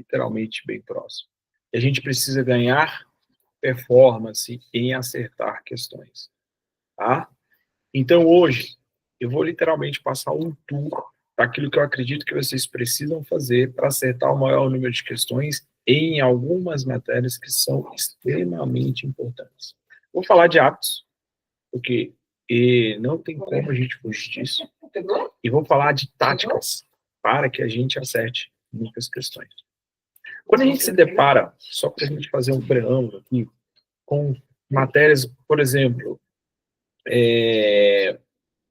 literalmente bem próximo. E a gente precisa ganhar performance em acertar questões, tá? Então, hoje, eu vou literalmente passar um tour daquilo que eu acredito que vocês precisam fazer para acertar o maior número de questões em algumas matérias que são extremamente importantes. Vou falar de hábitos, porque não tem como a gente fugir disso. E vou falar de táticas para que a gente acerte muitas questões. Quando a gente se depara, só para a gente fazer um preâmbulo aqui, com matérias, por exemplo,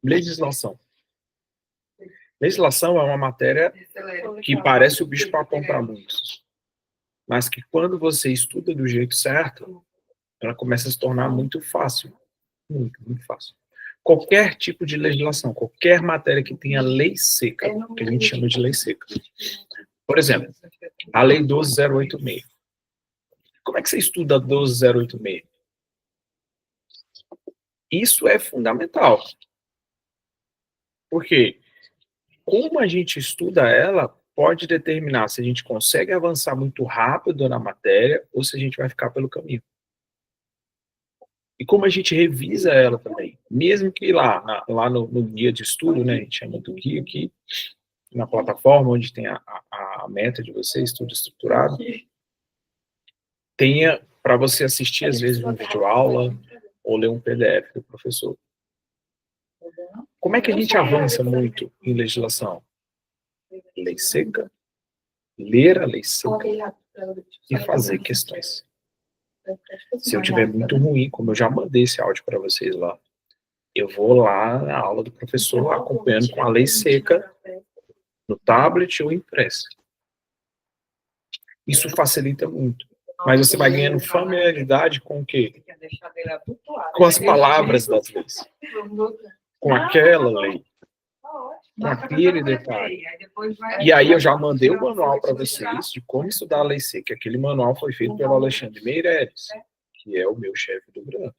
legislação. Legislação é uma matéria que parece o bicho-papão para muitos, mas que quando você estuda do jeito certo, ela começa a se tornar muito fácil. Muito, muito fácil. Qualquer tipo de legislação, qualquer matéria que tenha lei seca, que a gente chama de lei seca. Por exemplo, a Lei 12.086. Como é que você estuda a 12.086? Isso é fundamental. Porque como a gente estuda ela, pode determinar se a gente consegue avançar muito rápido na matéria ou se a gente vai ficar pelo caminho. E como a gente revisa ela também, mesmo que lá no guia de estudo, né, a gente chama do guia aqui, na plataforma onde tem a meta de você, estudo estruturado, tenha para você assistir, às vezes, um vídeo aula ou ler um PDF do professor. Como é que a gente avança muito em legislação? Lei seca, ler a lei seca e fazer questões. Se eu tiver muito ruim, como eu já mandei esse áudio para vocês lá, eu vou lá na aula do professor acompanhando com a lei seca no tablet ou impressa. Isso facilita muito. Mas você vai ganhando familiaridade com o quê? Com as palavras das leis. Com aquela lei. Com aquele detalhe. E aí eu já mandei o manual para vocês de como estudar a lei seca. Aquele manual foi feito pelo Alexandre Meireles, que é o meu chefe do grão.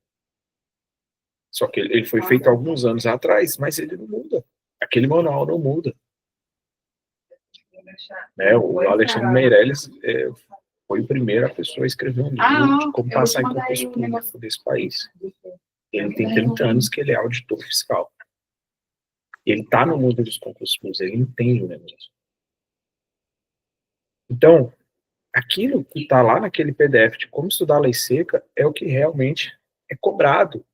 Só que ele foi feito há alguns anos atrás, mas ele não muda. Aquele manual não muda. Né? O Alexandre Meireles foi a primeira pessoa a escrever um livro de como passar em concurso público desse país. Ele tem 30 anos que ele é auditor fiscal. Ele está no mundo dos concursos públicos, ele entende o negócio. Então, aquilo que está lá naquele PDF de como estudar a lei seca é o que realmente é cobrado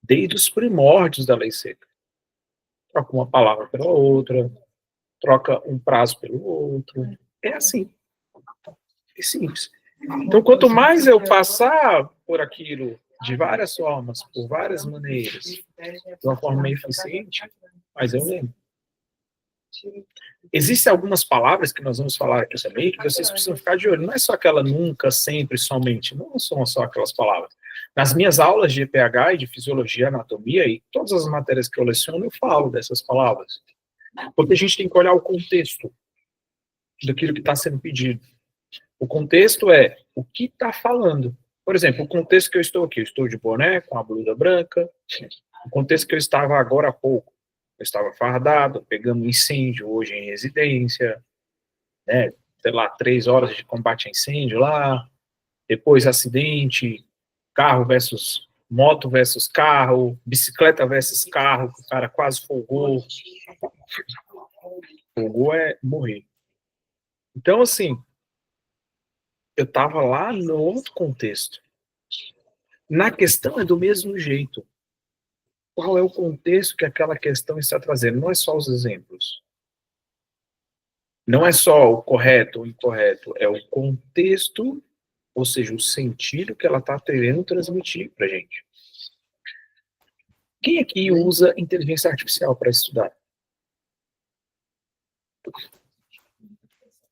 desde os primórdios da lei seca. Troca uma palavra pela outra, troca um prazo pelo outro. É assim. É simples. Então, quanto mais eu passar por aquilo de várias formas, por várias maneiras, de uma forma meio eficiente, mais eu lembro. Existem algumas palavras que nós vamos falar aqui também que vocês precisam ficar de olho. Não é só aquela nunca, sempre, somente. Não são só aquelas palavras. Nas minhas aulas de EPH e de fisiologia, anatomia e todas as matérias que eu leciono, eu falo dessas palavras. Porque a gente tem que olhar o contexto daquilo que está sendo pedido. O contexto é o que está falando. Por exemplo, o contexto que eu estou aqui. Eu estou de boné, com a blusa branca. O contexto que eu estava agora há pouco. Eu estava fardado, pegando um incêndio hoje em residência, né? Sei lá, 3 horas de combate a incêndio lá, depois acidente, carro versus moto versus carro, bicicleta versus carro, o cara quase folgou. Folgou é morrer. Então, assim, eu estava lá no outro contexto. Na questão é do mesmo jeito. Qual é o contexto que aquela questão está trazendo? Não é só os exemplos. Não é só o correto ou incorreto, é o contexto, ou seja, o sentido que ela está querendo transmitir para a gente. Quem aqui usa inteligência artificial para estudar?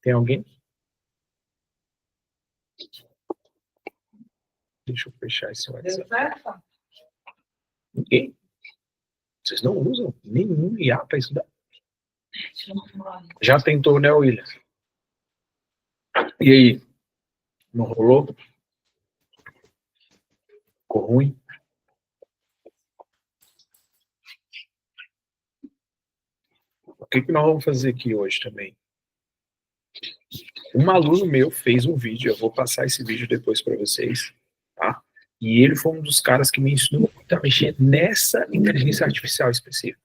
Tem alguém? Deixa eu fechar esse WhatsApp. Ninguém? Vocês não usam nenhum IA para estudar? Já tentou, né, William? E aí? Não rolou? Ficou ruim? O que nós vamos fazer aqui hoje também? Um aluno meu fez um vídeo, eu vou passar esse vídeo depois para vocês, tá? E ele foi um dos caras que me ensinou a mexer nessa inteligência artificial específica.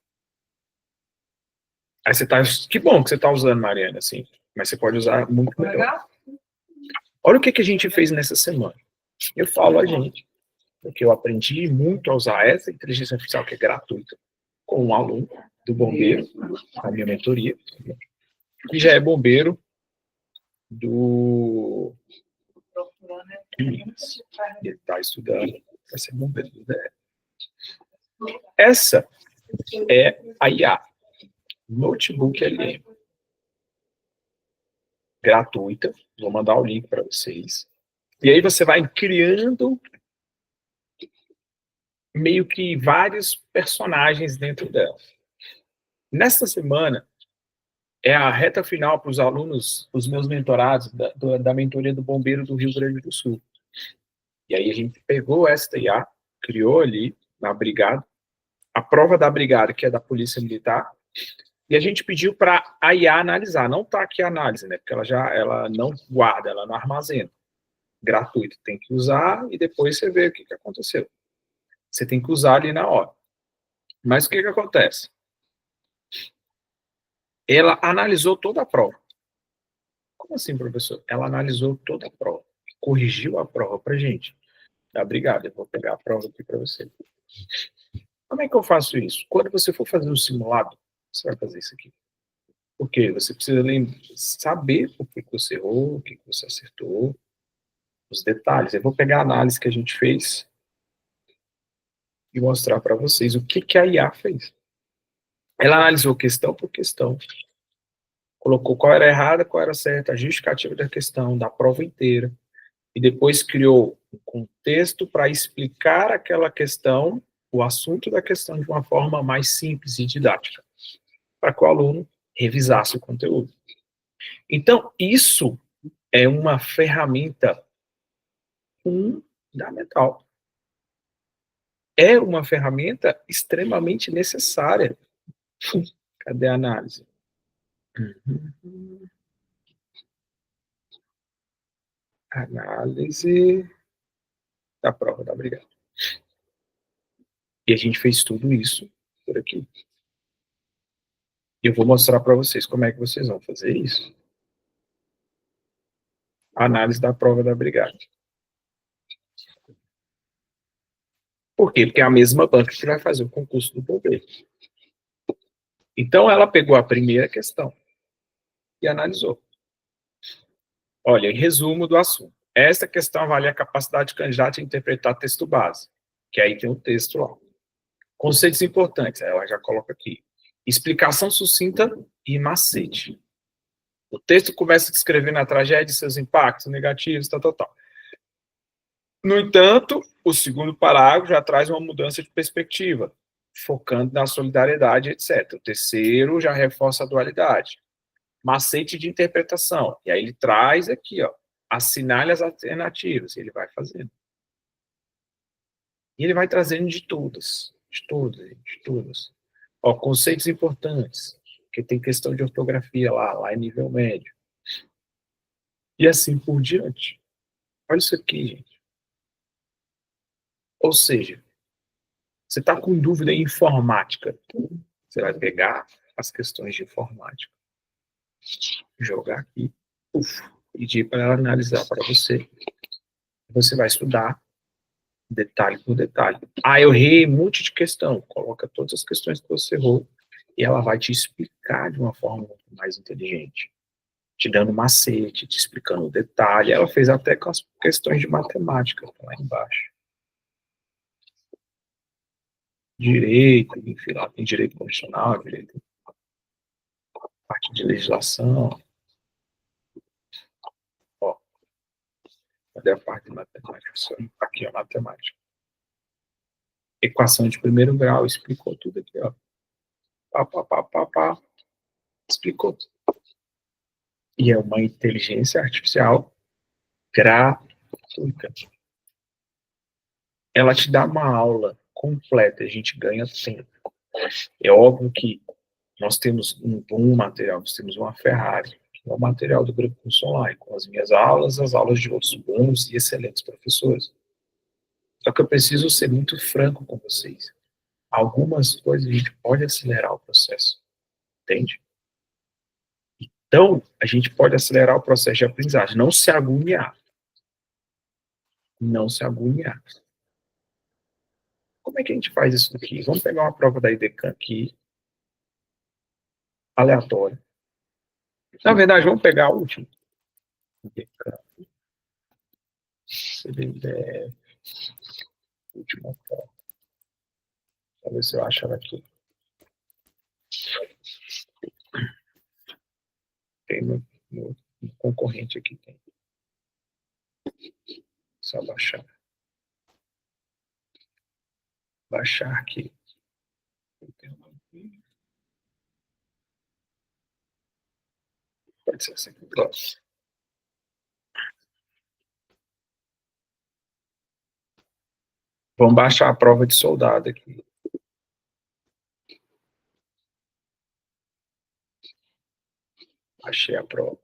Aí você tá, que bom que você tá usando, Mariana, assim, mas você pode usar muito melhor. Olha o que a gente fez nessa semana. Eu falo a gente, porque eu aprendi muito a usar essa inteligência artificial que é gratuita, com um aluno do bombeiro, na minha mentoria, que já é bombeiro do Minas. Ele está estudando, vai ser bombeiro do DF. Essa é a IA, Notebook LM. Gratuita, vou mandar o link para vocês. E aí você vai criando meio que vários personagens dentro dela. Nesta semana, é a reta final para os alunos, os meus mentorados, da mentoria do Bombeiro do Rio Grande do Sul. E aí a gente pegou esta IA, criou ali na brigada, a prova da brigada, que é da Polícia Militar, e a gente pediu para a IA analisar. Não está aqui a análise, né? Porque ela não guarda, ela não armazena. Gratuito, tem que usar e depois você vê o que aconteceu. Você tem que usar ali na hora. Mas o que acontece? Ela analisou toda a prova. Como assim, professor? Ela analisou toda a prova, corrigiu a prova para gente. Tá, obrigado, eu vou pegar a prova aqui para você. Como é que eu faço isso? Quando você for fazer um simulado, você vai fazer isso aqui. Porque você precisa saber o que você errou, o que você acertou, os detalhes. Eu vou pegar a análise que a gente fez e mostrar para vocês o que a IA fez. Ela analisou questão por questão, colocou qual era errada, qual era certa, a justificativa da questão, da prova inteira, e depois criou um contexto para explicar aquela questão, o assunto da questão de uma forma mais simples e didática, para que o aluno revisasse o conteúdo. Então, isso é uma ferramenta fundamental. É uma ferramenta extremamente necessária. Cadê a análise? Análise da prova da brigada. E a gente fez tudo isso por aqui. E eu vou mostrar para vocês como é que vocês vão fazer isso. Análise da prova da brigada. Por quê? Porque é a mesma banca que vai fazer o concurso do bombeiro. Então, ela pegou a primeira questão e analisou. Olha, em resumo do assunto. Esta questão avalia a capacidade do candidato em interpretar texto base, que aí tem o texto lá. Conceitos importantes, ela já coloca aqui. Explicação sucinta e macete. O texto começa descrevendo a tragédia e seus impactos negativos, tal. No entanto, o segundo parágrafo já traz uma mudança de perspectiva, focando na solidariedade, etc. O terceiro já reforça a dualidade. Macete de interpretação. E aí ele traz aqui, ó, assinale as alternativas, e ele vai fazendo. E ele vai trazendo de todas. Ó, conceitos importantes, porque tem questão de ortografia lá é nível médio. E assim por diante. Olha isso aqui, gente. Ou seja, você está com dúvida em informática, você vai pegar as questões de informática, jogar aqui, pedir para ela analisar para você. Você vai estudar detalhe por detalhe. Ah, eu errei um monte de questão. Coloca todas as questões que você errou e ela vai te explicar de uma forma muito mais inteligente, te dando macete, te explicando o detalhe. Ela fez até com as questões de matemática, lá embaixo. Direito, enfim, lá tem direito constitucional, direito, parte de legislação. Ó, cadê a parte de matemática? Aqui, ó, matemática. Equação de primeiro grau, explicou tudo aqui, ó. Pá. Explicou. E é uma inteligência artificial gratuita. Ela te dá uma aula completa, a gente ganha tempo. É óbvio que nós temos um bom material, nós temos uma Ferrari, o material do Grupo Curso Online, com as minhas aulas, as aulas de outros bons e excelentes professores. Só que eu preciso ser muito franco com vocês. Algumas coisas a gente pode acelerar o processo, entende? Então, a gente pode acelerar o processo de aprendizagem, não se agoniar. Não se agoniar. Como é que a gente faz isso aqui? Vamos pegar uma prova da IDECAN aqui, aleatória. Na verdade, vamos pegar a última. IDECAN. CBDF. Última prova. Vamos ver se eu acho ela aqui. Tem no concorrente aqui. Tem. Só baixar. Baixar aqui. Pode ser assim. Pronto. Vamos baixar a prova de soldado aqui. Achei a prova.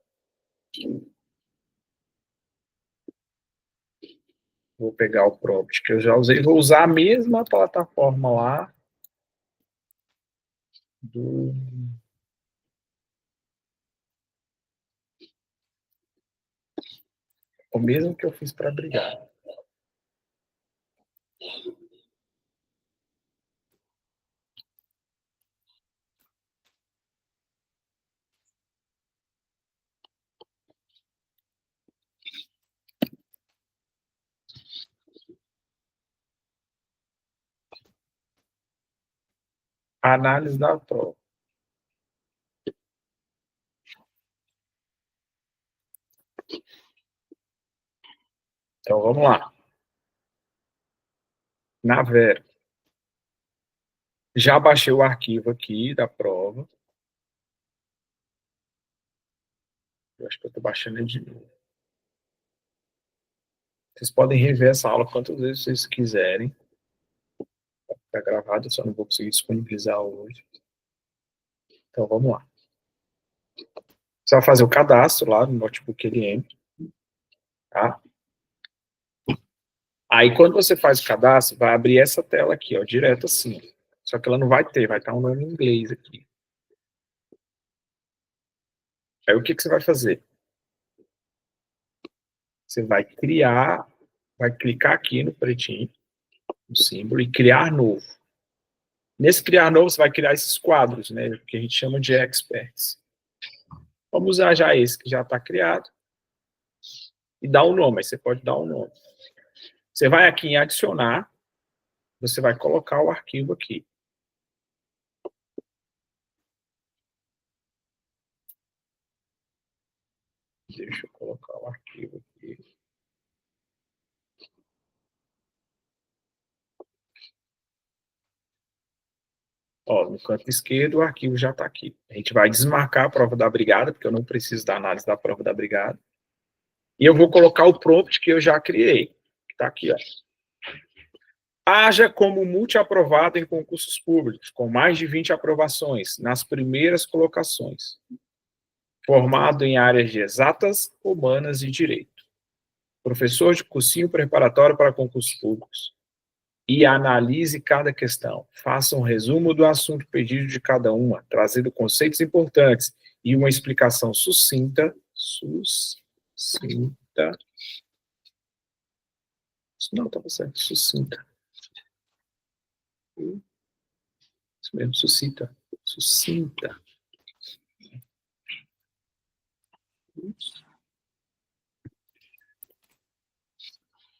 Vou pegar o prompt que eu já usei. Vou usar a mesma plataforma lá do... O mesmo que eu fiz para brigar. A análise da prova. Então, vamos lá. Na Vera. Já baixei o arquivo aqui da prova. Eu acho que eu estou baixando ele de novo. Vocês podem rever essa aula quantas vezes vocês quiserem. Está gravado, eu só não vou conseguir disponibilizar hoje. Então, vamos lá. Você vai fazer o cadastro lá no Notebook LM. Tá? Aí, quando você faz o cadastro, vai abrir essa tela aqui, ó, direto assim. Só que ela não vai ter, vai estar um nome em inglês aqui. Aí, o que você vai fazer? Você vai criar, vai clicar aqui no pretinho, no símbolo, e criar novo. Nesse criar novo, você vai criar esses quadros, né, que a gente chama de experts. Vamos usar já esse que já está criado. E dar um nome, aí você pode dar um nome. Você vai aqui em adicionar, você vai colocar o arquivo aqui. Deixa eu colocar o arquivo aqui. Ó, no canto esquerdo, o arquivo já está aqui. A gente vai desmarcar a prova da brigada, porque eu não preciso da análise da prova da brigada. E eu vou colocar o prompt que eu já criei, que está aqui, ó. Haja como multiaprovado em concursos públicos, com mais de 20 aprovações, nas primeiras colocações. Formado em áreas de exatas, humanas e direito. Professor de cursinho preparatório para concursos públicos. E analise cada questão. Faça um resumo do assunto pedido de cada uma, trazendo conceitos importantes e uma explicação sucinta. Não, estava certo. Sucinta. Isso mesmo, sucinta. Sucinta.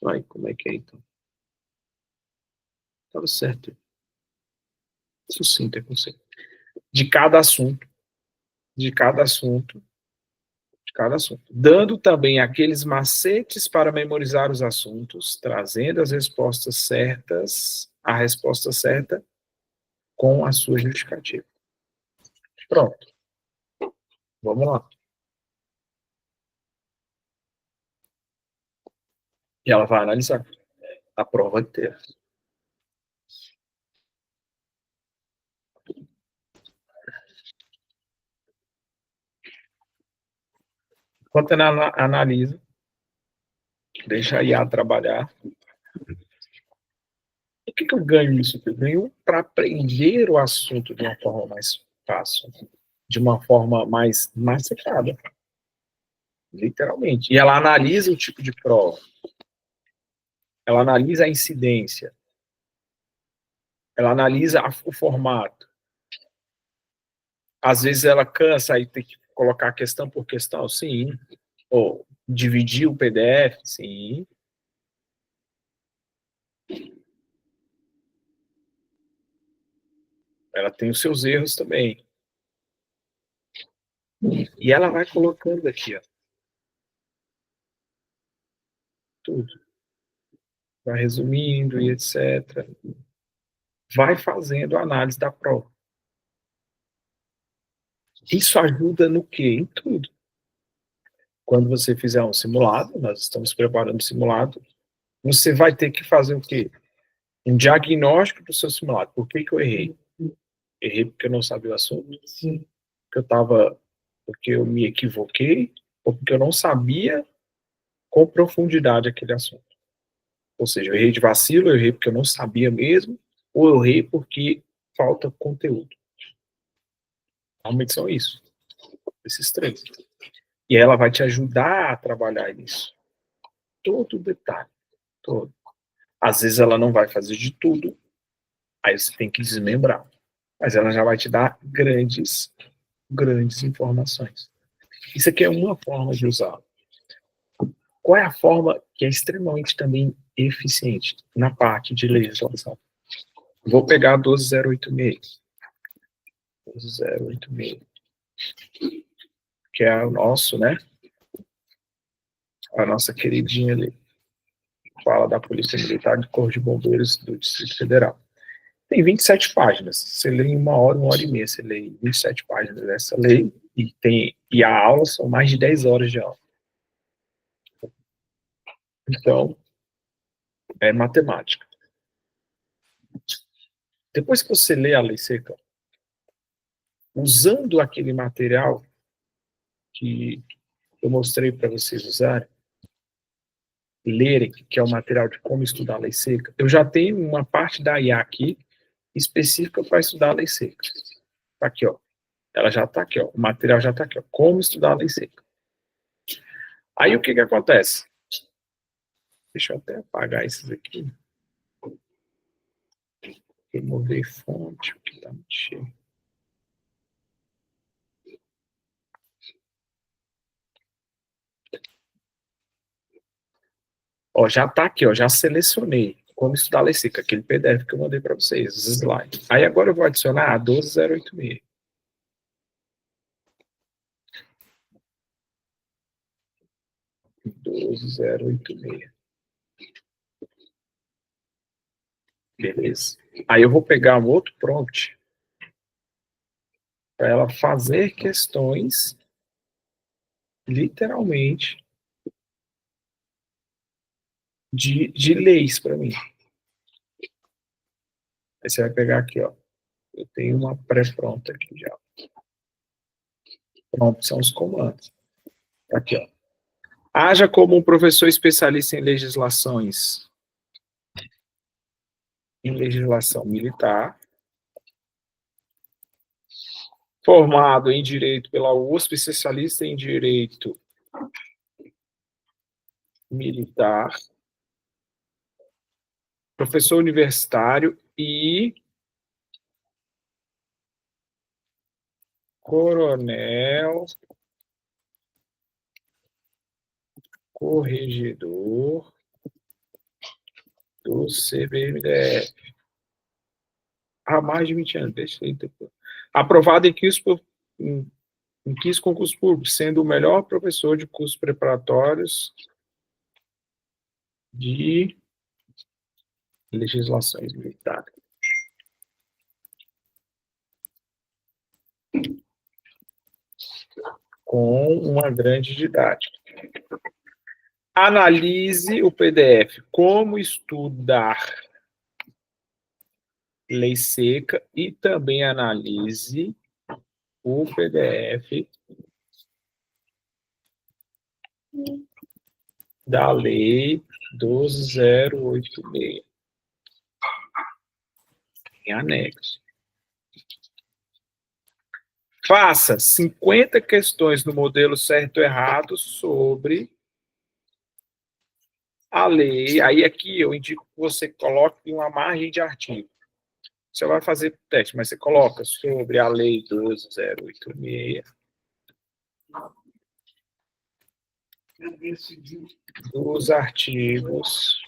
Ai, como é que é então? Estava certo. Sucinta é conceito. De cada assunto. De cada assunto. De cada assunto. Dando também aqueles macetes para memorizar os assuntos, trazendo as respostas certas, a resposta certa com a sua justificativa. Pronto. Vamos lá. E ela vai analisar a prova inteira. Enquanto ela analisa, deixa a IA trabalhar. O que eu ganho isso? Eu ganho para aprender o assunto de uma forma mais fácil, de uma forma mais massificada, literalmente. E ela analisa o tipo de prova, ela analisa a incidência, ela analisa o formato. Às vezes ela cansa e tem que colocar questão por questão, sim. Ou dividir o PDF, sim. Ela tem os seus erros também. E ela vai colocando aqui, ó, tudo. Vai resumindo e etc. Vai fazendo a análise da prova. Isso ajuda no quê? Em tudo. Quando você fizer um simulado, nós estamos preparando um simulado, você vai ter que fazer o quê? Um diagnóstico do seu simulado. Por que eu errei? Errei porque eu não sabia o assunto, porque eu me equivoquei, ou porque eu não sabia com profundidade aquele assunto. Ou seja, eu errei de vacilo, eu errei porque eu não sabia mesmo, ou eu errei porque falta conteúdo. Realmente são isso, esses três. E ela vai te ajudar a trabalhar isso. Todo detalhe, todo. Às vezes ela não vai fazer de tudo, aí você tem que desmembrar. Mas ela já vai te dar grandes informações. Isso aqui é uma forma de usar. Qual é a forma que é extremamente também eficiente na parte de legislação? Vou pegar a 12086. 12086. Que é o nosso, né? A nossa queridinha ali. Fala da Polícia Militar de Corpo de Bombeiros do Distrito Federal. Tem 27 páginas. Você lê em uma hora e meia. Você lê 27 páginas dessa lei e a aula são mais de 10 horas de aula. Então, é matemática. Depois que você lê a lei seca, usando aquele material que eu mostrei para vocês usarem, lerem, que é o material de como estudar a lei seca, eu já tenho uma parte da IA aqui específica para estudar a lei seca. Tá aqui, ó. Ela já está aqui, ó. O material já está aqui, ó. Como estudar a lei seca. Aí o que que acontece? Deixa eu até apagar esses aqui. Remover fonte, o que está muito cheio. Ó, já está aqui, ó. Já selecionei como estudar a lei seca, aquele PDF que eu mandei para vocês, os slides. Aí agora eu vou adicionar a 12086. 12086. Beleza. Aí eu vou pegar um outro prompt para ela fazer questões, literalmente, de leis para mim. Aí você vai pegar aqui, ó. Eu tenho uma pré-pronta aqui já. Pronto, são os comandos. Aqui, ó. Haja como um professor especialista em legislação militar, formado em direito pela USP, especialista em direito militar, professor universitário e coronel corregedor do CBMDF. Há mais de 20 anos, deixa aí depois. Aprovado em 15 concursos públicos, sendo o melhor professor de cursos preparatórios de legislações militares. Com uma grande didática. Analise o PDF. Como estudar lei seca e também analise o PDF da Lei 12.086, em anexo. Faça 50 questões no modelo certo ou errado sobre a lei. Aí aqui eu indico que você coloque uma margem de artigo. Você vai fazer teste, mas você coloca sobre a lei 12.086, dos artigos,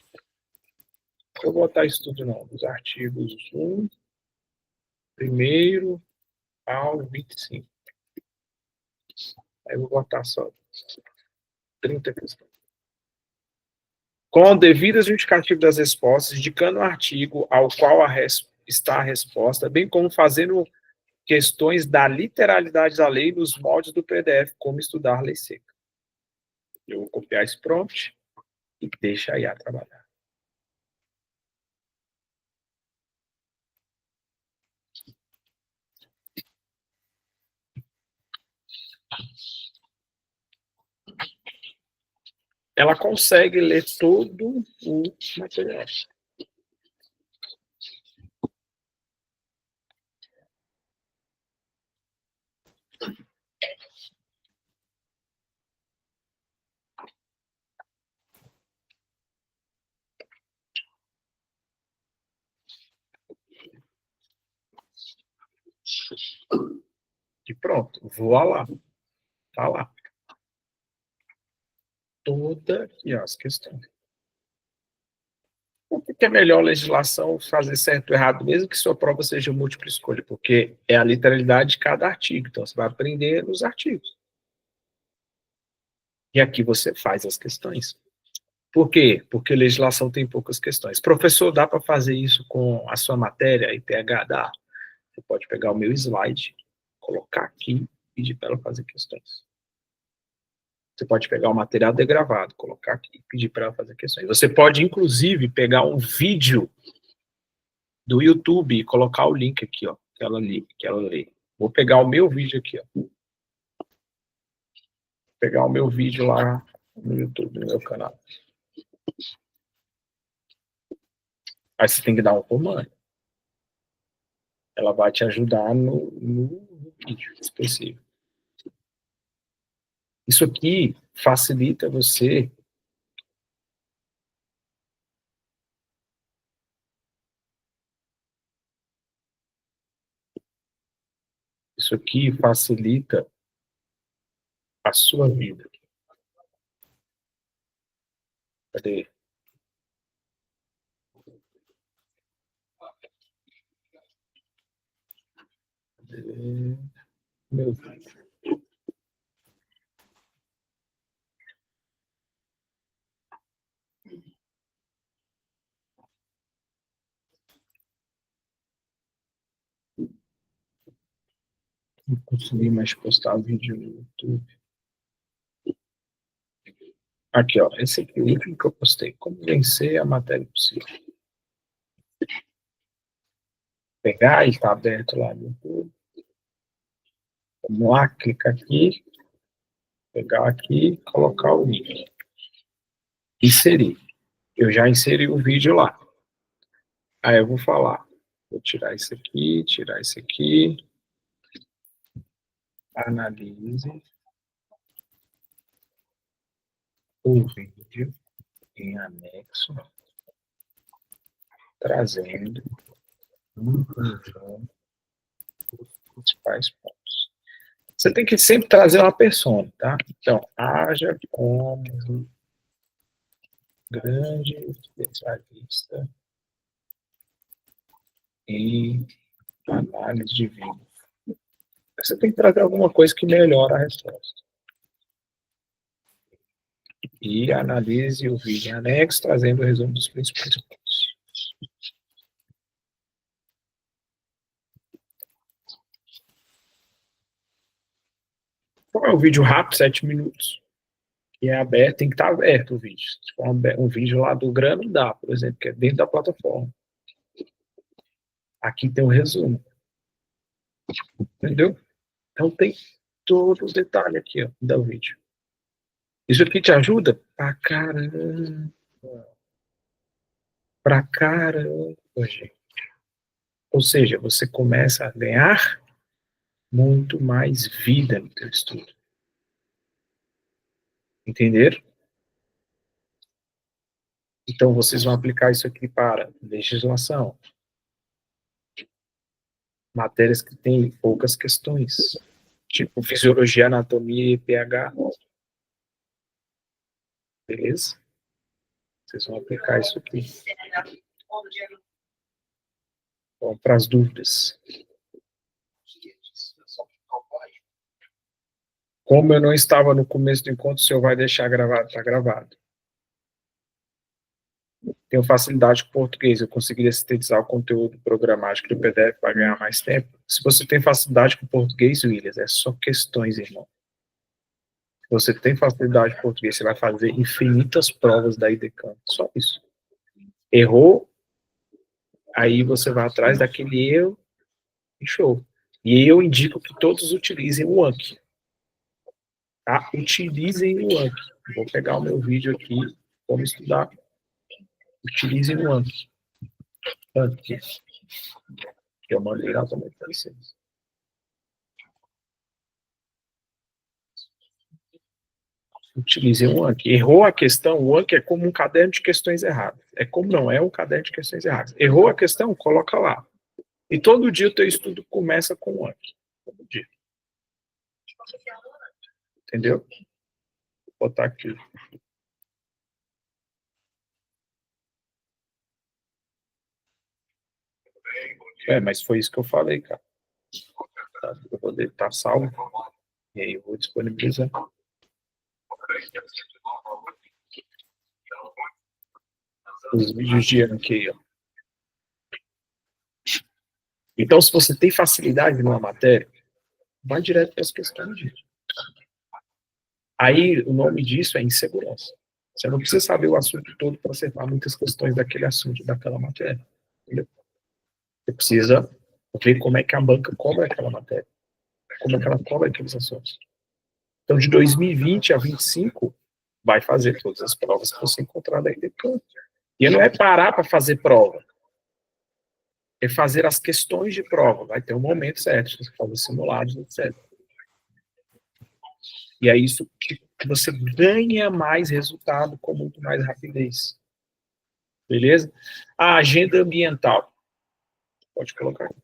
não vou botar isso tudo não, dos artigos 1, primeiro ao 25. Aí eu vou botar só 30 questões. Com o devido justificativo das respostas, indicando o artigo ao qual está a resposta, bem como fazendo questões da literalidade da lei nos moldes do PDF, como estudar lei seca. Eu vou copiar esse prompt e deixa aí a trabalhar. Ela consegue ler todo o material. E pronto, voa lá. Tá lá. Toda aqui, ó, as questões. Por que é melhor a legislação fazer certo ou errado, mesmo que sua prova seja múltipla escolha? Porque é a literalidade de cada artigo. Então, você vai aprender nos artigos. E aqui você faz as questões. Por quê? Porque legislação tem poucas questões. Professor, dá para fazer isso com a sua matéria, IPH? Dá. Você pode pegar o meu slide, colocar aqui e pedir para ela fazer questões. Você pode pegar o material degravado, colocar aqui e pedir para ela fazer questões. Você pode, inclusive, pegar um vídeo do YouTube e colocar o link aqui, ó, que ela lê. Vou pegar o meu vídeo aqui, ó. Vou pegar o meu vídeo lá no YouTube, no meu canal. Aí você tem que dar um comando. Ela vai te ajudar no vídeo específico. Isso aqui facilita você isso aqui facilita a sua vida. Cadê? Cadê meu vídeo? Não consegui mais postar vídeo no YouTube. Aqui, ó. Esse aqui é o último que eu postei. Como vencer a matéria possível. Pegar e tá aberto lá no YouTube. Vamos lá, clicar aqui. Pegar aqui, colocar o link. Inserir. Eu já inseri o vídeo lá. Aí eu vou falar. Vou tirar isso aqui, tirar isso aqui. Analise o vídeo em anexo, trazendo um conjunto os principais pontos. Você tem que sempre trazer uma persona, tá? Então, haja como grande especialista em análise de vídeo. Você tem que trazer alguma coisa que melhora a resposta. E analise o vídeo em anexo, trazendo o resumo dos principais pontos. Qual é o vídeo rápido? 7 minutos. E é aberto, tem que estar aberto o vídeo. Se for um vídeo lá do Grano, dá, por exemplo, que é dentro da plataforma. Aqui tem o resumo. Entendeu? Então tem todo o detalhe aqui, ó, do vídeo. Isso aqui te ajuda? Pra caramba. Pra caramba, gente. Ou seja, você começa a ganhar muito mais vida no teu estudo. Entenderam? Então, vocês vão aplicar isso aqui para legislação, matérias que têm poucas questões, tipo fisiologia, anatomia e pH. Beleza? Vocês vão aplicar isso aqui. Vamos para as dúvidas. Como eu não estava no começo do encontro, o senhor vai deixar gravado? Está gravado. Tenho facilidade com português, eu conseguiria sintetizar o conteúdo programático do PDF para ganhar mais tempo. Se você tem facilidade com português, Williams, é só questões, irmão. Se você tem facilidade com português, você vai fazer infinitas provas da IDECAM. Só isso. Errou, aí você vai atrás daquele erro e show. E eu indico que todos utilizem o Anki. Tá? Utilizem o Anki. Vou pegar o meu vídeo aqui, vamos estudar. Utilizem o Anki. Anki. Que eu mandei lá também para vocês. Utilizem o Anki. Errou a questão, o Anki é como um caderno de questões erradas. É como não é um caderno de questões erradas. Errou a questão, coloca lá. E todo dia o teu estudo começa com o Anki. Todo dia. Entendeu? Vou botar aqui. Mas foi isso que eu falei, cara. Eu vou estar salvo. E aí eu vou disponibilizar. Os vídeos de Anki, ó. Então, se você tem facilidade numa matéria, vai direto para as questões, gente. Aí, o nome disso é insegurança. Você não precisa saber o assunto todo para acertar muitas questões daquele assunto, daquela matéria. Entendeu? Você precisa ver como é que a banca cobra aquela matéria. Como é que ela cobra aqueles assuntos. Então, de 2020 a 2025, vai fazer todas as provas que você encontrar daí depois. E não é parar para fazer prova. É fazer as questões de prova. Vai ter um momento certo, você faz os simulados, etc. E é isso que você ganha mais resultado com muito mais rapidez. Beleza? A agenda ambiental. Pode colocar aqui.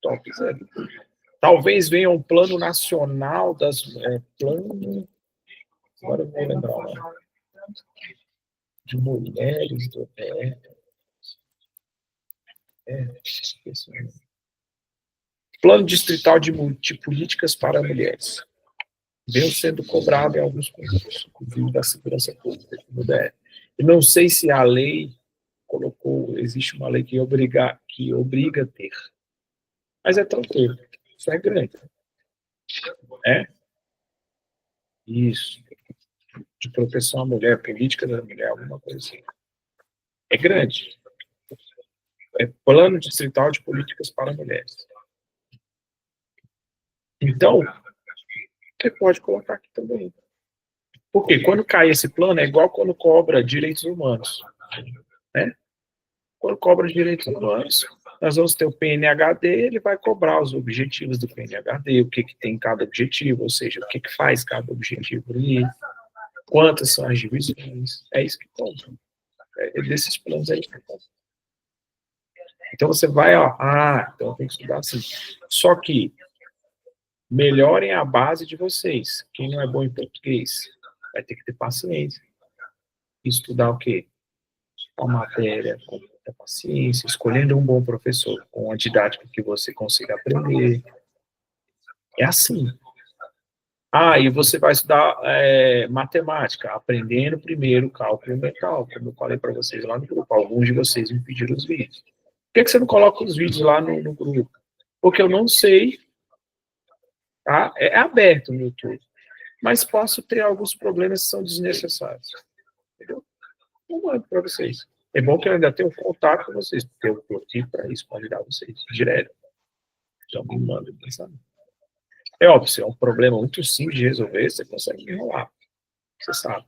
Top, Zé. Talvez venha um plano nacional das... plano... Agora eu vou lembrar, né? De mulheres do... Plano distrital de políticas para mulheres. Vem sendo cobrado em alguns concursos, inclusive da segurança pública no DF. Eu não sei se a lei colocou, existe uma lei que obriga a ter. Mas é tranquilo. Isso é grande. É? Isso. De proteção à mulher, política da mulher, alguma coisa assim. É grande. É plano distrital de políticas para mulheres. Então, você pode colocar aqui também. Porque quando cai esse plano, é igual quando cobra direitos humanos. Né? Quando cobra direitos humanos, nós vamos ter o PNHD, ele vai cobrar os objetivos do PNHD, o que tem em cada objetivo, ou seja, o que faz cada objetivo ali, quantas são as divisões, é isso que conta. É desses planos aí que conta. Então você vai, ó, então tem que estudar assim. Só que melhorem a base de vocês. Quem não é bom em português vai ter que ter paciência. Estudar o quê? A matéria, com muita paciência, escolhendo um bom professor, com a didática que você consiga aprender. É assim. E você vai estudar matemática, aprendendo primeiro cálculo mental, como eu falei para vocês lá no grupo. Alguns de vocês me pediram os vídeos. Por que você não coloca os vídeos lá no grupo? Porque eu não sei, tá? É aberto no YouTube. Mas posso ter alguns problemas que são desnecessários. Entendeu? Eu mando para vocês. É bom que eu ainda tenha um contato com vocês, porque eu estou aqui para isso, para ajudar vocês direto. Então, me manda mensagem. É óbvio, se é um problema muito simples de resolver, você consegue enrolar, você sabe.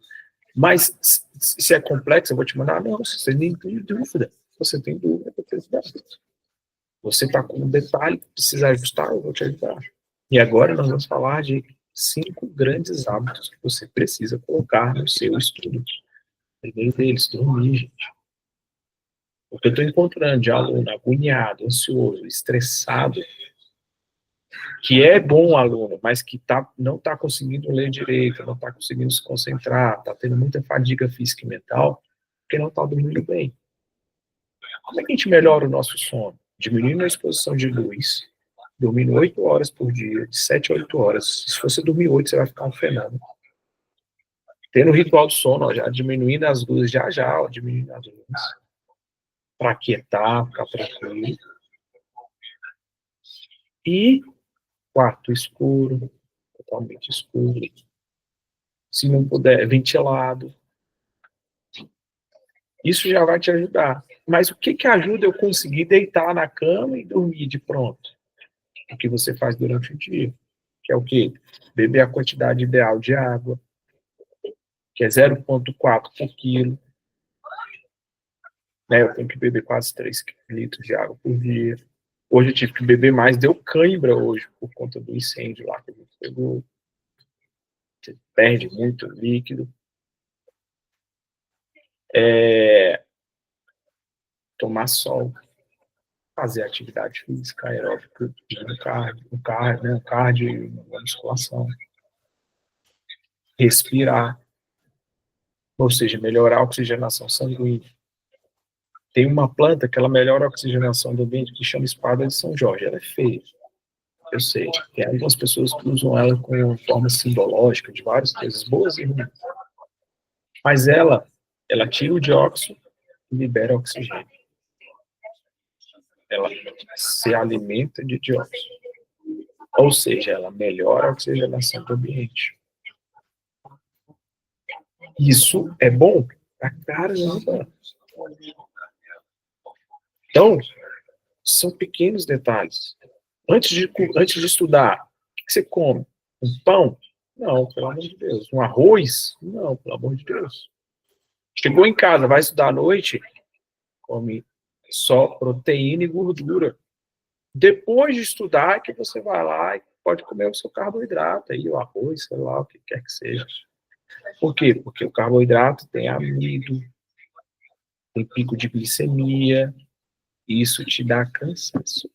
Mas se é complexo, eu vou te mandar, não, se você nem tem dúvida, você tem dúvida, eu vou te ajudar. Você está com um detalhe que precisa ajustar, eu vou te ajudar. E agora nós vamos falar de 5 grandes hábitos que você precisa colocar no seu estudo. Primeiro deles, dormir, gente. Porque eu estou encontrando de aluno agoniado, ansioso, estressado, que é bom aluno, mas que não está conseguindo ler direito, não está conseguindo se concentrar, está tendo muita fadiga física e mental, porque não está dormindo bem. Como é que a gente melhora o nosso sono? Diminuindo a exposição de luz, dormindo 8 horas por dia, de 7 a 8 horas. Se você dormir 8, você vai ficar um fenômeno. Tendo o ritual do sono, ó, já diminuindo as luzes, ó, diminuindo as luzes. Para aquietar, ficar tranquilo. E quarto escuro, totalmente escuro. Se não puder, ventilado. Isso já vai te ajudar. Mas o que ajuda eu conseguir deitar na cama e dormir de pronto? O que você faz durante o dia. Que é o quê? Beber a quantidade ideal de água, que é 0,4 por quilo. Né, eu tenho que beber quase 3 litros de água por dia. Hoje eu tive que beber mais, deu cãibra hoje, por conta do incêndio lá que a gente pegou. Você perde muito líquido. Tomar sol, fazer atividade física, aeróbica, um cardio e uma musculação. Respirar, ou seja, melhorar a oxigenação sanguínea. Tem uma planta que ela melhora a oxigenação do ambiente que chama espada de São Jorge. Ela é feia, eu sei. Tem algumas pessoas que usam ela com forma simbológica de várias coisas boas e ruins. Mas ela tira o dióxido e libera oxigênio. Ela se alimenta de dióxido. Ou seja, ela melhora a oxigenação do ambiente. Isso é bom pra caramba. Então, são pequenos detalhes. Antes de estudar, o que você come? Um pão? Não, pelo amor de Deus. Um arroz? Não, pelo amor de Deus. Chegou em casa, vai estudar à noite, come só proteína e gordura. Depois de estudar, que você vai lá e pode comer o seu carboidrato, aí, o arroz, sei lá, o que quer que seja. Por quê? Porque o carboidrato tem amido, tem pico de glicemia, e isso te dá cansaço.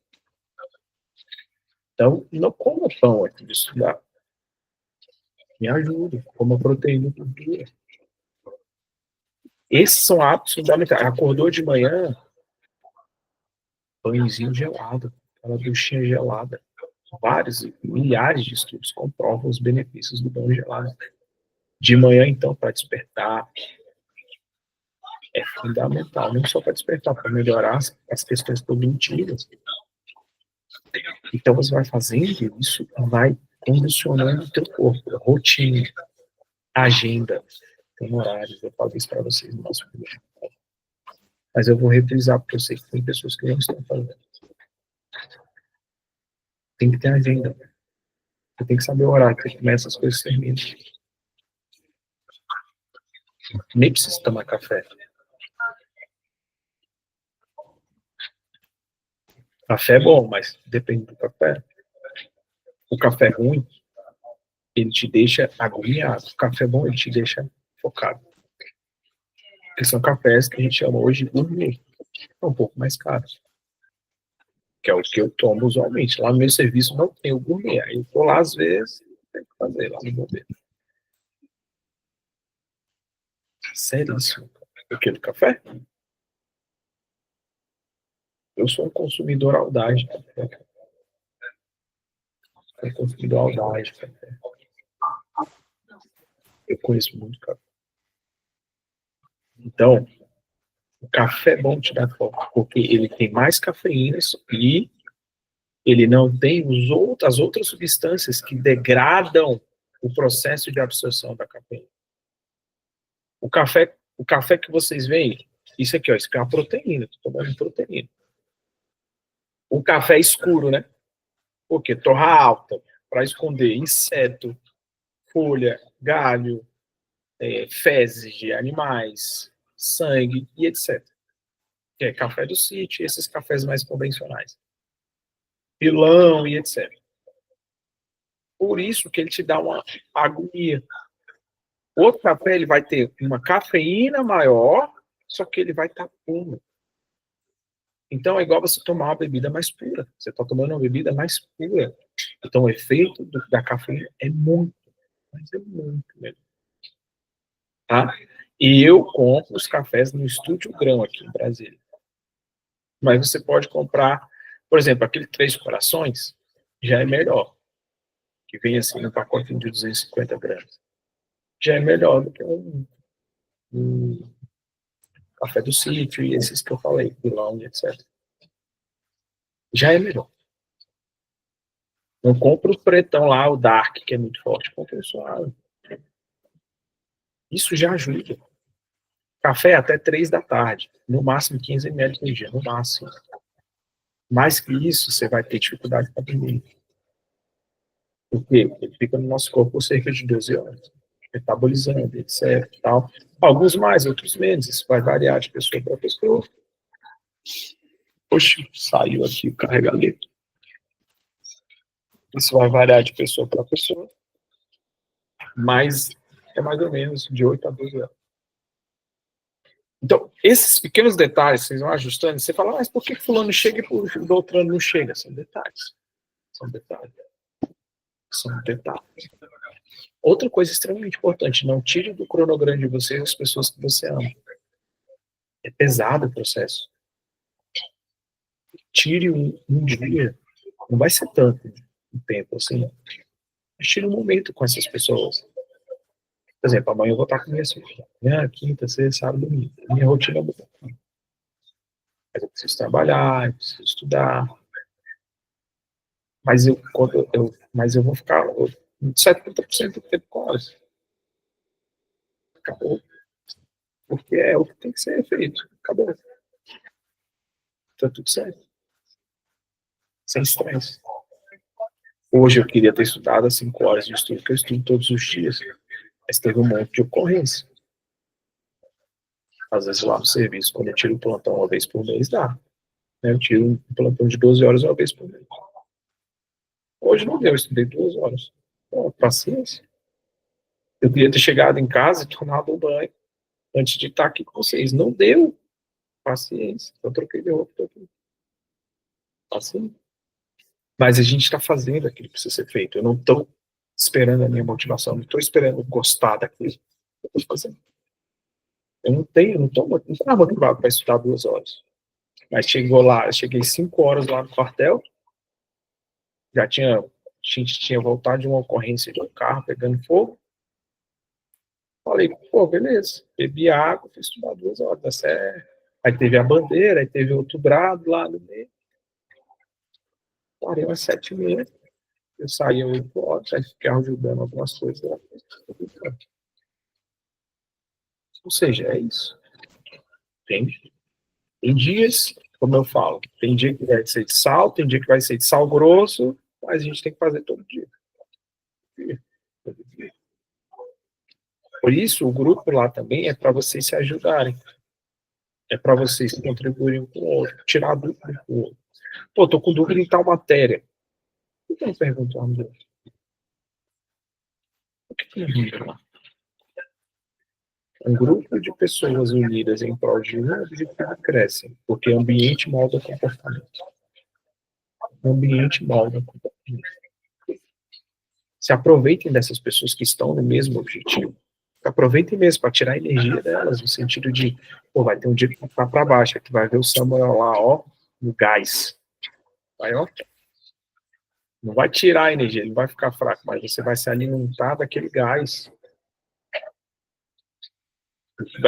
Então, não coma pão antes de estudar. Me ajuda, coma proteína e gordura. Esses são hábitos fundamentais. Acordou de manhã, banhozinho gelado, aquela duchinha gelada. Milhares de estudos comprovam os benefícios do banho gelado. De manhã, então, para despertar, é fundamental, não só para despertar, para melhorar as questões cognitivas. Então, você vai fazendo isso, vai condicionando o teu corpo, rotina, agenda, tem horários, eu falo isso para vocês no nosso primeiro. Mas eu vou reprisar, porque eu sei que tem pessoas que não estão fazendo. Tem que ter agenda. Você tem que saber o horário que começa, as coisas terminam. Nem precisa tomar café. Café é bom, mas depende do café. O café ruim, ele te deixa agoniado. O café bom, ele te deixa focado. Porque são cafés que a gente chama hoje de gourmet. É um pouco mais caro. Que é o que eu tomo usualmente. Lá no meu serviço não tem o gourmet. Aí eu tô lá, às vezes, tem que fazer lá no gourmet. Seríssimo. O que? Do café? Eu sou um consumidor audaz de café. Sou um consumidor audaz de café. Eu conheço muito café. Então, o café é bom te dar foco, porque ele tem mais cafeína e ele não tem as outras substâncias que degradam o processo de absorção da cafeína. O café que vocês veem, isso aqui, ó, isso aqui é uma proteína, estou tomando proteína. O café escuro, né? Porque torra alta, para esconder inseto, folha, galho, fezes de animais, sangue e etc. Que é café do sítio, esses cafés mais convencionais. Pilão e etc. Por isso que ele te dá uma agonia. Outro café, ele vai ter uma cafeína maior, só que ele vai estar puro. Então é igual você tomar uma bebida mais pura. Você está tomando uma bebida mais pura. Então o efeito da cafeína é muito, mas é muito mesmo. Tá? E eu compro os cafés no Estúdio Grão aqui em Brasília. Mas você pode comprar, por exemplo, aquele Três Corações, já é melhor. Que vem assim no pacote de 250 gramas. Já é melhor do que um café do sítio e esses que eu falei, pilão e etc. Já é melhor. Não compra o pretão lá, o dark, que é muito forte. Compra o suave. Isso já ajuda. Café até 3 da tarde. No máximo 15 ml por dia. No máximo. Mais que isso, você vai ter dificuldade para dormir. Por quê? Ele fica no nosso corpo por cerca de 12 horas. Metabolizando, etc. Tal. Alguns mais, outros menos. Isso vai variar de pessoa para pessoa. Poxa, saiu aqui o carregador. Isso vai variar de pessoa para pessoa. Mas é mais ou menos de 8 a 12 horas. Então, esses pequenos detalhes, vocês vão ajustando, você fala, mas por que fulano chega e o Beltrano não chega? São detalhes. São detalhes. São detalhes. Outra coisa extremamente importante, não tire do cronograma de vocês as pessoas que você ama. É pesado o processo. Tire um dia, não vai ser tanto um tempo assim, mas tire um momento com essas pessoas. Por exemplo, amanhã eu vou estar com minha filha. Amanhã, quinta, sexta, sábado, domingo. Minha rotina mudou. Mas eu preciso trabalhar, eu preciso estudar. Mas eu vou ficar 70% do tempo com elas. Acabou. Porque é o que tem que ser feito. Acabou. Tá tudo certo. Sem estresse. Hoje eu queria ter estudado as 5 horas de estudo que eu estudo todos os dias. Mas teve um monte de ocorrência. Às vezes lá no serviço, quando eu tiro o plantão uma vez por mês, dá. Eu tiro um plantão de 12 horas uma vez por mês. Hoje não deu, eu estudei 2 horas. Pô, paciência. Eu queria ter chegado em casa e tomado um banho antes de estar aqui com vocês. Não deu. Paciência. Eu troquei de roupa. Paciência. Mas a gente está fazendo aquilo que precisa ser feito. Eu não estou esperando a minha motivação. Não estou esperando gostar daquilo que eu estou fazendo. Eu não estou motivado para estudar 2 horas. Mas chegou lá, eu cheguei 5 horas lá no quartel. A gente tinha voltado de uma ocorrência de um carro pegando fogo. Falei, pô, beleza. Bebi água, fui estudar 2 horas, tá certo. Aí teve a bandeira, aí teve outro brado lá no meio. Parei às 7h30. Eu saí às 8 horas, aí fiquei ajudando algumas coisas lá. Ou seja, é isso. Entende? Tem dias, como eu falo, tem dia que vai ser de sal, tem dia que vai ser de sal grosso, mas a gente tem que fazer todo dia. Todo dia. Por isso, o grupo lá também é para vocês se ajudarem. É para vocês contribuírem com o outro, tirar dúvida um com o outro. Pô, tô com dúvida em tal matéria. Por que não perguntou a mim? Por que não perguntou lá? Um grupo de pessoas unidas em prol de um objetivo cresce, porque o ambiente molda comportamento. O ambiente molda comportamento. Se aproveitem dessas pessoas que estão no mesmo objetivo. Aproveitem mesmo para tirar a energia delas, no sentido de, pô, vai ter um dia que vai para baixo, que vai ver o Samuel lá, ó, no gás. Vai, ó. Não vai tirar a energia, ele vai ficar fraco, mas você vai se alimentar daquele gás.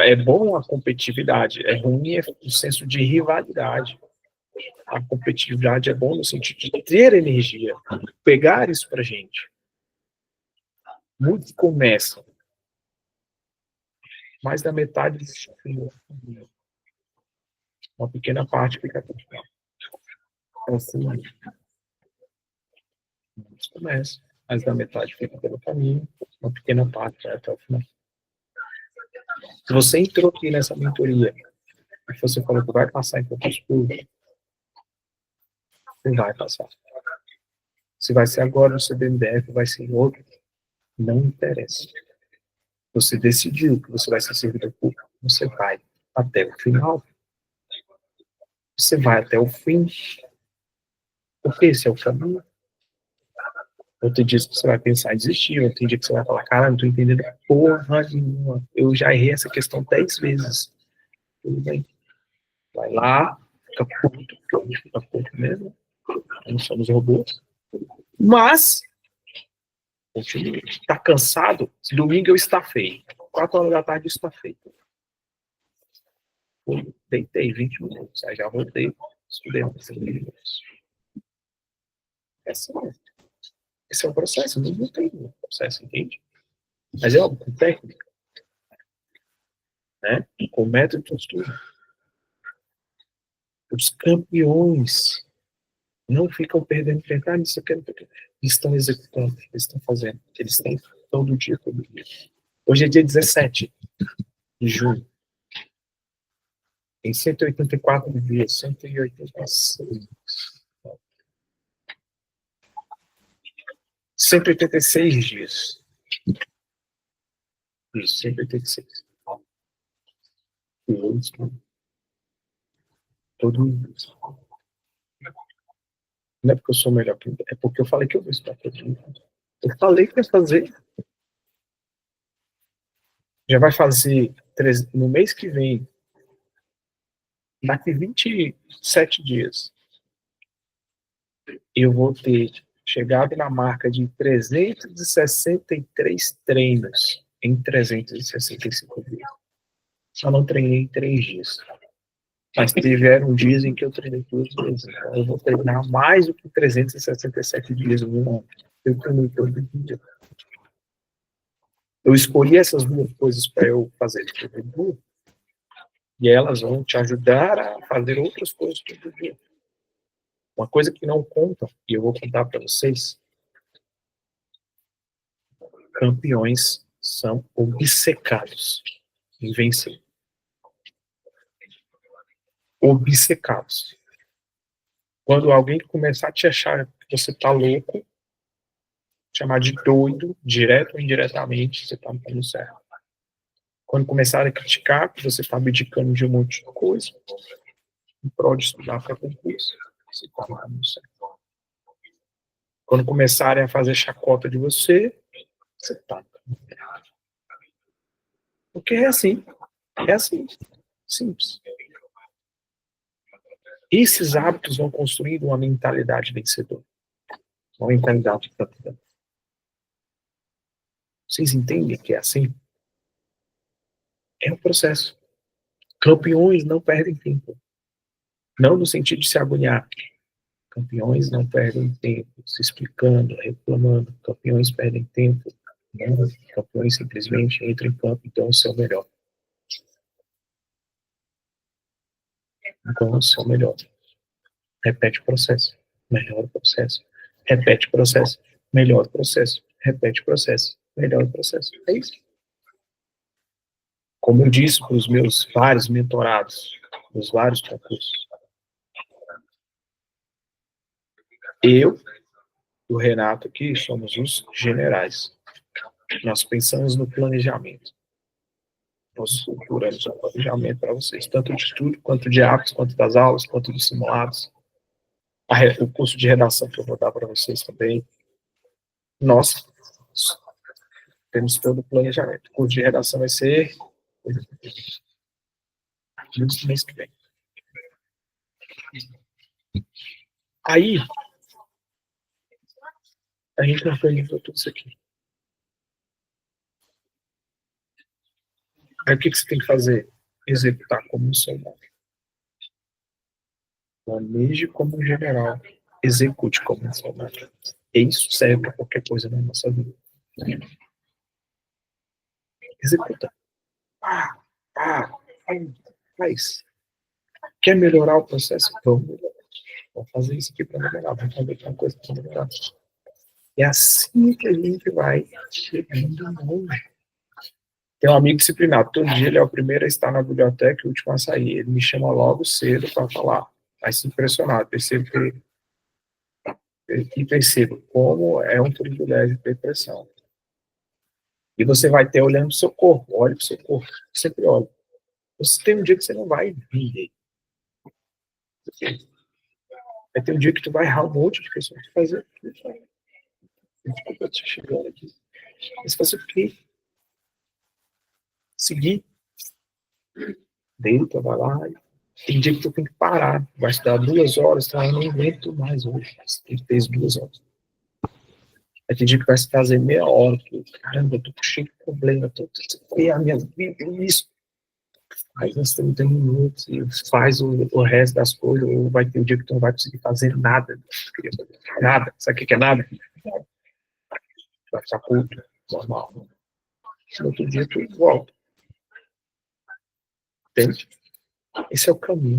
É bom a competitividade, é ruim o senso de rivalidade. A competitividade é bom no sentido de ter energia, pegar isso pra gente. Muitos começam, mais da metade desistem. Uma pequena parte fica até o final. Então, assim, muitos começam. mais da metade fica pelo caminho, uma pequena parte vai até o final. Se você entrou aqui nessa mentoria e você falou que vai passar em concurso público, você vai passar. Se vai ser agora no CBMDF, vai ser em outro, não interessa. Você decidiu que você vai ser servidor público, você vai até o final. Você vai até o fim, porque esse é o caminho. Ou tem dias que você vai pensar em desistir, ou tem dia que você vai falar, cara, não tô entendendo porra nenhuma. Eu já errei essa questão 10 vezes. Tudo bem. Vai lá, fica puto, porque a gente fica puto mesmo. Não somos robôs. Mas, continue. Tá cansado? Domingo eu estafei. 4 horas da tarde eu estafei. Deitei 20 minutos. Aí já voltei, estudei uns 5 minutos. Esse é o processo. Não tem processo, entende? Mas é óbvio, com técnica. Né? Com método de estudo. Os campeões não ficam perdendo tempo. Ah, isso aqui, eles estão executando, eles estão fazendo. Eles têm todo dia, todo dia. Hoje é dia 17 de junho. Tem 184 dias, 186. 186 dias. Isso, 186. Todo mundo. Não é porque eu sou melhor que é porque eu falei que eu vou estudar todo mundo. Eu falei que ia fazer. Já vai fazer no mês que vem, daqui 27 dias, eu vou ter chegado na marca de 363 treinos em 365 dias. Só não treinei em 3 dias. Mas tiveram dias em que eu treinei 2 vezes. Então eu vou treinar mais do que 367 dias no ano. Eu treinei todo dia. Eu escolhi essas 2 coisas para eu fazer todo dia. E elas vão te ajudar a fazer outras coisas todo dia. Uma coisa que não conta, e eu vou contar para vocês, campeões são obcecados em vencer. Obcecados. Quando alguém começar a te achar que você tá louco, chamar de doido, direto ou indiretamente, você tá no caminho certo. Quando começarem a criticar que você tá abdicando de um monte de coisa, em prol de estudar para concurso, você tá no caminho certo. Quando começarem a fazer chacota de você, você tá no caminho errado. Porque é assim. É assim. Simples. Esses hábitos vão construindo uma mentalidade vencedora. Uma mentalidade campeã. Vocês entendem que é assim? É um processo. Campeões não perdem tempo. Não no sentido de se agoniar. Campeões não perdem tempo se explicando, reclamando. Campeões perdem tempo. Não. Campeões simplesmente entram em campo e dão o seu melhor. Dão o seu melhor. Repete o processo. Melhora o processo. Repete o processo. Melhora o processo. Repete o processo. Melhora o processo. É isso. Como eu disse para os meus vários mentorados, nos vários concursos, eu e o Renato aqui somos os generais. Nós pensamos no planejamento. Nós estruturamos um planejamento para vocês, tanto de estudo, quanto de hábitos, quanto das aulas, quanto dos simulados. O curso de redação que eu vou dar para vocês também. Nós temos todo o planejamento. O curso de redação vai ser no mês que vem. Aí, a gente não planejou tudo isso aqui. Aí o que você tem que fazer? Executar como um soldado. Planeje como um general. Execute como um soldado. E isso serve para qualquer coisa na nossa vida. Executa. Faz. Quer melhorar o processo? Vamos melhorar. Vamos fazer isso aqui para melhorar. Vamos fazer outra coisa para melhorar. É assim que a gente vai chegando longe. Tem um amigo disciplinado, todo dia ele é o primeiro a estar na biblioteca e o último a sair. Ele me chama logo cedo para falar. Vai se impressionar, percebo como é um privilégio ter pressão. E você vai ter olhando para o seu corpo, olhe para o seu corpo, sempre olhe. Você tem um dia que você não vai vir. Vai ter um dia que tu vai errar um monte de questões. Fazer desculpa te chegando aqui. Mas fazer o quê? Seguir. Deita, vai lá. Tem dia que tu tem que parar. Vai estudar 2 horas, tá? Eu não aguento mais hoje. Tem que ter 2 horas. Aí tem dia que vai se fazer meia hora. Que, caramba, eu tô cheio de problema. E a minha vida, isso. Aí uns 30 minutos e faz o resto das coisas, ou vai ter um dia que tu não vai conseguir fazer nada. Nada. Sabe o que é nada? Vai ficar puto, normal. No outro dia tu volta. Entende? Esse é o caminho.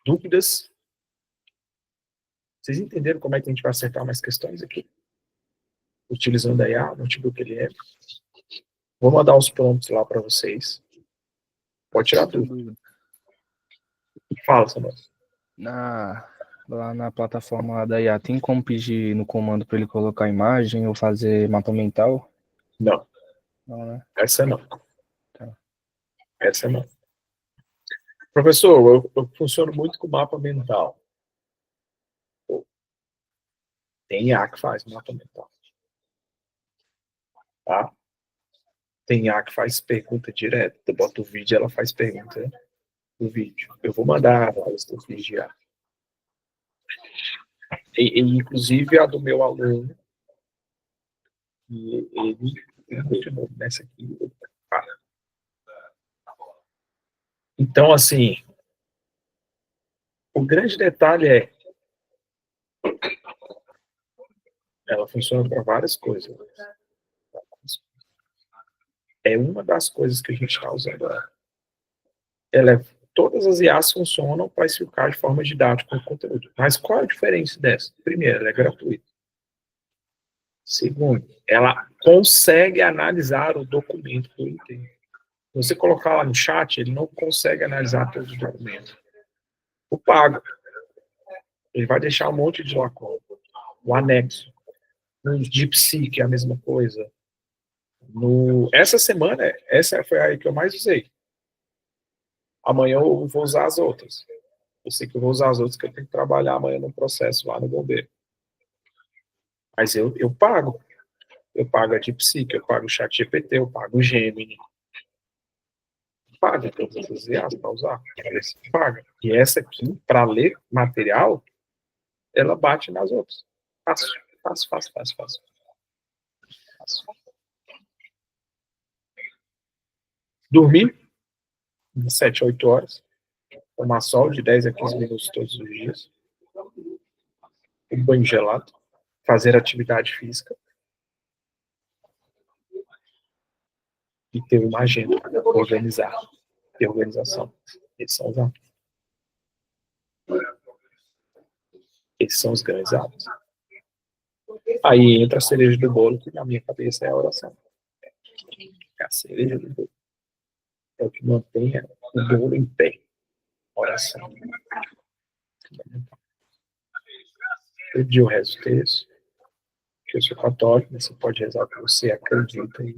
Dúvidas? Vocês entenderam como é que a gente vai acertar mais questões aqui? Utilizando a IA, notebook LM. Vou mandar os prompts lá para vocês. Pode tirar tudo. Fala, Samuel. Lá na plataforma da IA, tem como pedir no comando para ele colocar imagem ou fazer mapa mental? Não. Não, né? Essa não. Tá. Essa não. Professor, eu funciono muito com mapa mental. Tem IA que faz mapa mental. Tá? Tem IA que faz pergunta direto. Tu bota o vídeo, ela faz pergunta no vídeo. Eu vou mandar vários dos vídeos de IA. Inclusive a do meu aluno. E ele de novo nessa aqui. Então, assim, o grande detalhe é ela funciona para várias coisas. É uma das coisas que a gente está usando ela. Todas as IAs funcionam para explicar de forma didática o conteúdo. Mas qual é a diferença dessa? Primeiro, ela é gratuita. Segundo, ela consegue analisar o documento por inteiro. Se você colocar lá no chat, ele não consegue analisar todo o documento. O pago, ele vai deixar um monte de lacuna. O anexo. No DeepSeek, que é a mesma coisa. Essa semana, essa foi a que eu mais usei. Amanhã eu vou usar as outras. Eu sei que eu vou usar as outras, que eu tenho que trabalhar amanhã no processo lá no bombeiro. Mas eu pago. Eu pago a DeepSeek, eu pago o ChatGPT, eu pago o Gemini. Paga todas essas IAs para usar. Paga. E essa aqui, para ler material, ela bate nas outras. Fácil. Dormir de 7 a 8 horas. Tomar sol de 10 a 15 minutos todos os dias. Um banho gelado. Fazer atividade física. E ter uma agenda. Organizar. Ter organização. Esses são os hábitos. Esses são os grandes hábitos. Aí entra a cereja do bolo, que na minha cabeça é a oração. A cereja do bolo. É o que mantém o bolo em pé. Oração. Eu pedi o resto do texto, que eu sou católico, mas você pode rezar o que você acredita aí.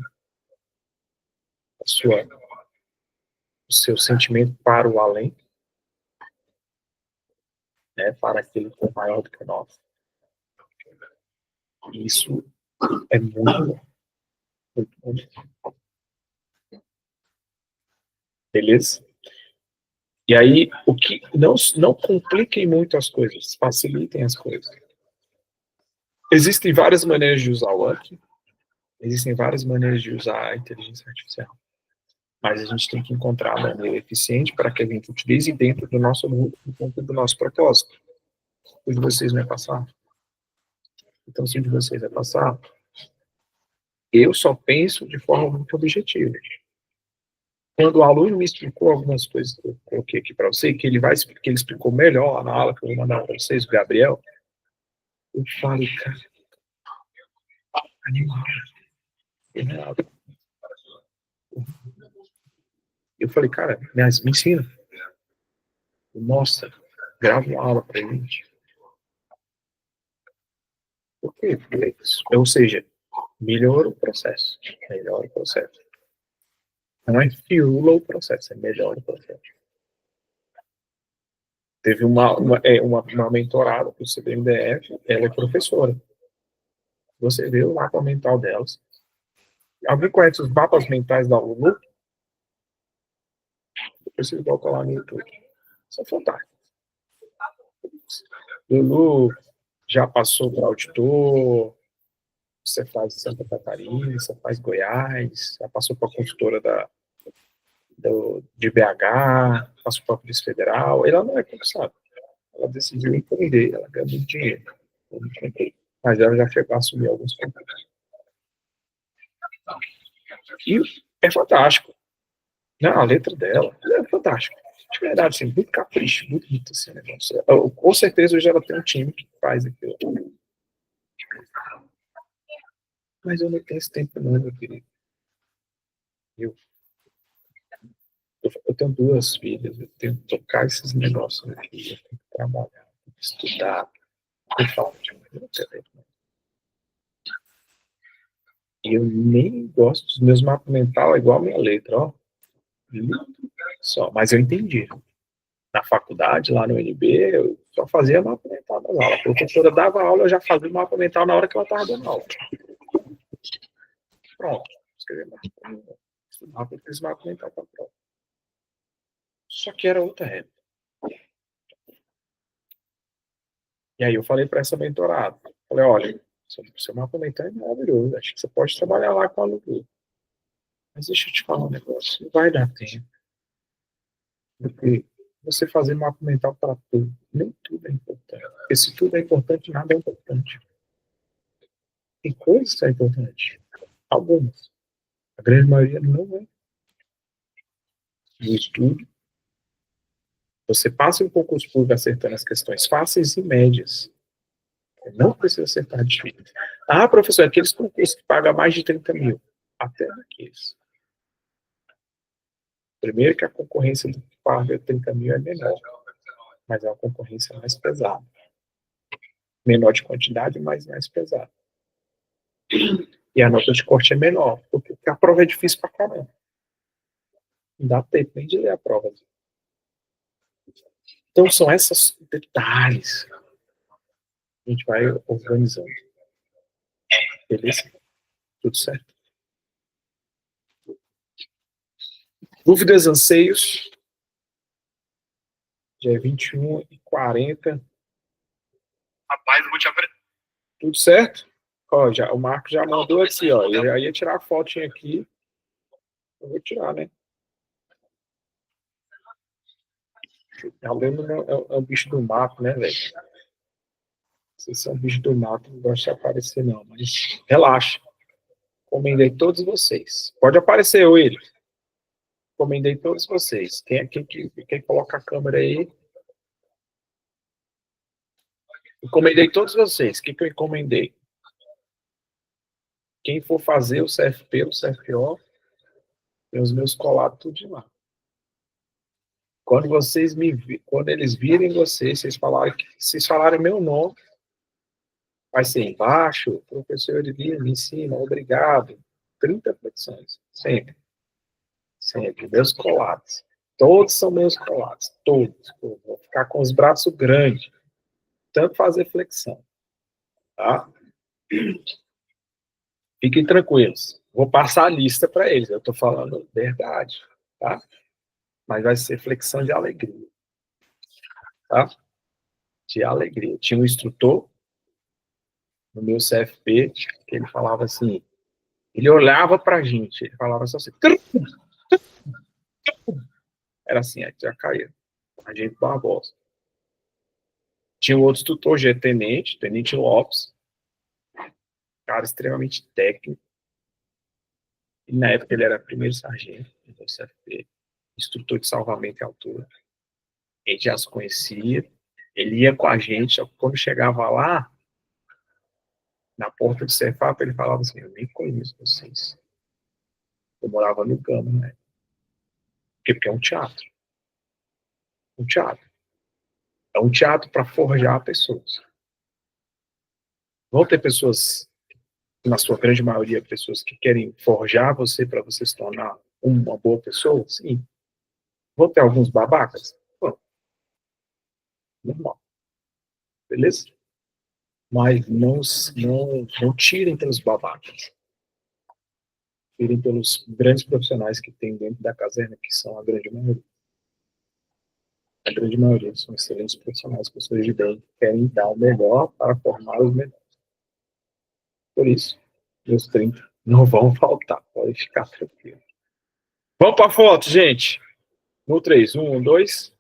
O seu sentimento para o além, né, para aquele que é maior do que nós. Isso é muito bom. Beleza? E aí, o que não compliquem muito as coisas, facilitem as coisas. Existem várias maneiras de usar o Anki, existem várias maneiras de usar a inteligência artificial. Mas a gente tem que encontrar a maneira eficiente para que a gente utilize dentro do nosso mundo, dentro do nosso propósito. O de vocês não é passar. Então, se o de vocês é passar, eu só penso de forma muito objetiva. Quando o aluno me explicou algumas coisas que eu coloquei aqui para você, que ele explicou melhor lá na aula, que eu vou mandar para vocês, o Gabriel, Eu falei, cara, animal. Eu falei, cara, me ensina. Mostra. Grava uma aula pra gente. Por quê? Ou seja, melhora o processo. Melhora o processo. Não é fiula o processo, é melhora o processo. Teve uma mentorada para o CBMDF, ela é professora. Você vê o mapa mental delas. Alguém conhece os mapas mentais da Lulu? Depois vocês voltam lá no YouTube. São fantásticos. Lulu já passou para auditor, você faz Santa Catarina, você faz Goiás, já passou para a consultora de BH, passou para a Polícia Federal. Ela não é concursada. Ela decidiu empreender, ela ganha muito dinheiro. Mas ela já chegou a assumir alguns concursos. E é fantástico. Não, a letra dela é fantástica. De verdade, assim, muito capricho, muito bonito assim, negócio. Com certeza hoje ela tem um time que faz aquilo. Mas eu não tenho esse tempo não, meu querido. Eu tenho 2 filhas, eu tenho que tocar esses negócios aqui, eu tenho que trabalhar, eu tenho que estudar, eu falo de e eu nem gosto dos meus mapas mentais igual a minha letra, ó. Só, mas eu entendi. Na faculdade, lá no UNB, eu só fazia mapa mental nas aulas. A professora dava aula, eu já fazia o mapa mental na hora que ela estava dando aula. Pronto. Estudava para esse mapa mental para prova. Só que era outra época. E aí eu falei para essa mentorada, falei, olha, seu mapa mental é maravilhoso, acho que você pode trabalhar lá com a Lulu. Mas deixa eu te falar um negócio, não vai dar tempo. Porque você fazer mapa mental para tudo, nem tudo é importante. Porque se tudo é importante, nada é importante. Tem coisas que são importantes. Algumas. A grande maioria não é. No estudo, você passa um concurso público acertando as questões fáceis e médias. Não precisa acertar difícil. Ah, professor, aqueles concursos que pagam mais de 30 mil. Até daqueles. Primeiro que a concorrência do que paga 30 mil é menor. Mas é uma concorrência mais pesada. Menor de quantidade, mas mais pesada. E a nota de corte é menor, porque a prova é difícil pra caramba. Não dá tempo nem de ler a prova. Então são esses detalhes que a gente vai organizando. Beleza? Tudo certo? Dúvidas, anseios? Dia 21h40. Rapaz, eu vou te apresentar. Tudo certo? Ó, o Marco já mandou aqui, ó. Eu já ia tirar a fotinha aqui. Eu vou tirar, né? Aluno é um bicho do mato, né, velho? Vocês são bicho do mato, não gosta de aparecer, não. Mas relaxa. Encomendei todos vocês. Pode aparecer eu, ele. Encomendei todos vocês. Quem coloca a câmera aí? Encomendei todos vocês. O que eu encomendei? Quem for fazer o CFP, o CFO, tem os meus colados tudo de lá. Quando eles virem vocês falarem meu nome, vai ser embaixo, professor Edvino, me ensina, obrigado. 30 flexões, sempre. Sempre, meus colados. Todos são meus colados, todos. Vou ficar com os braços grandes, tanto fazer flexão, tá? Fiquem tranquilos, vou passar a lista para eles, eu estou falando verdade, tá? Mas vai ser flexão de alegria, tá? De alegria. Tinha um instrutor no meu CFP que ele falava assim, ele olhava pra gente, ele falava só assim, era assim, aí já caía, a gente Barbosa. Tinha um outro tutor, Tenente Lopes, cara extremamente técnico, e na época ele era primeiro sargento do CFP, instrutor de salvamento em altura. A gente já se conhecia, ele ia com a gente, só que quando chegava lá, Na porta do Cefap, ele falava assim, eu nem conheço vocês. Eu morava no Gama, né? Porque é um teatro. Um teatro. É um teatro para forjar pessoas. Vão ter pessoas, na sua grande maioria, pessoas que querem forjar você para você se tornar uma boa pessoa? Sim. Vão ter alguns babacas? Bom, normal. Beleza? Mas não tirem pelos babacas. Tirem pelos grandes profissionais que tem dentro da caserna, que são a grande maioria. A grande maioria são excelentes profissionais, pessoas de bem, que querem dar o melhor para formar os melhores. Por isso, meus 30 não vão faltar, pode ficar tranquilo. Vamos para a foto, gente. No 3, 1, 2,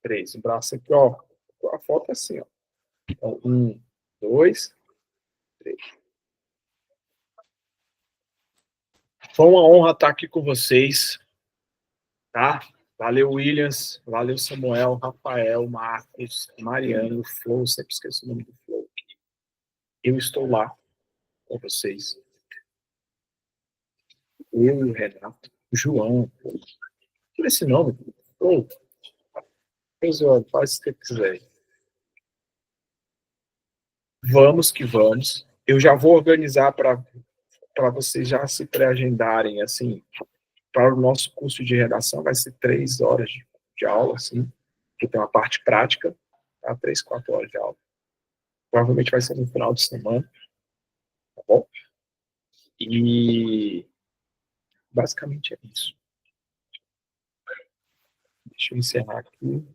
3. O braço aqui, ó. A foto é assim, ó. Então, 1, 2, 3. Foi uma honra estar aqui com vocês, tá? Valeu, Williams. Valeu, Samuel, Rafael, Marcos, Mariano, Flow. Sempre esqueço o nome do Flow. Eu estou lá com vocês. Eu e o Renato. João. Tira esse nome. Flow. Faz o que quiser. Vamos que vamos. Eu já vou organizar para vocês já se pré-agendarem, assim, para o nosso curso de redação, vai ser 3 horas de aula, assim, que tem uma parte prática, tá? 3, 4 horas de aula. Provavelmente vai ser no final de semana, tá bom? E basicamente é isso. Deixa eu encerrar aqui.